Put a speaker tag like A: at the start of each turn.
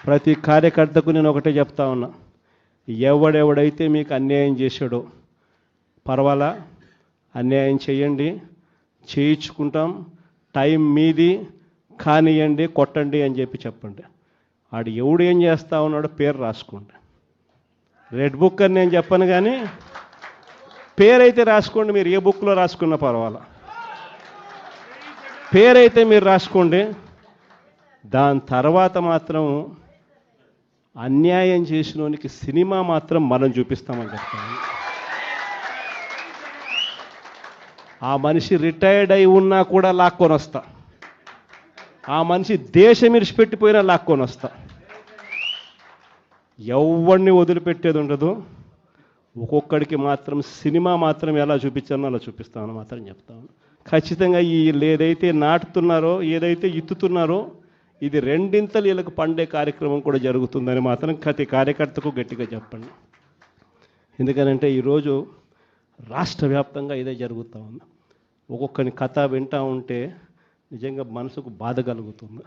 A: ప్రతి కార్యకర్తకు నేను ఒకటే చెప్తా ఉన్నా, ఎవడెవడైతే మీకు అన్యాయం చేశాడో పర్వాలా, అన్యాయం చేయండి, చేయించుకుంటాం, టైం మీది, కానియండి, కొట్టండి అని చెప్పండి. ఆడు ఎవడు ఏం చేస్తా ఉన్నాడో పేరు రాసుకోండి. రెడ్ బుక్ అని నేను చెప్పను, కానీ పేరైతే రాసుకోండి. మీరు ఏ బుక్లో రాసుకున్నా పర్వాలా, పేరైతే మీరు రాసుకోండి. దాని తర్వాత మాత్రం అన్యాయం చేసినోనికి సినిమా మాత్రం మనం చూపిస్తామని చెప్తాను. ఆ మనిషి రిటైర్డ్ అయి ఉన్నా కూడా లాక్కొని వస్తా, ఆ మనిషి దేశం విడిచిపెట్టిపోయినా లాక్కొని వస్తా. ఎవరిని వదిలిపెట్టేది ఉండదు. ఒక్కొక్కడికి మాత్రం సినిమా మాత్రం ఎలా చూపించానో అలా చూపిస్తామని మాత్రం చెప్తాను. ఖచ్చితంగా వీళ్ళు ఏదైతే నాటుతున్నారో, ఏదైతే ఇత్తుతున్నారో, ఇది రెండింతలు వీళ్ళకు పండే కార్యక్రమం కూడా జరుగుతుందని మాత్రం ప్రతి కార్యకర్తకు గట్టిగా చెప్పండి. ఎందుకనంటే ఈరోజు రాష్ట్ర వ్యాప్తంగా ఇదే జరుగుతూ ఉంది. ఒక్కొక్కని కథ వింటూ ఉంటే నిజంగా మనసుకు బాధ కలుగుతుంది.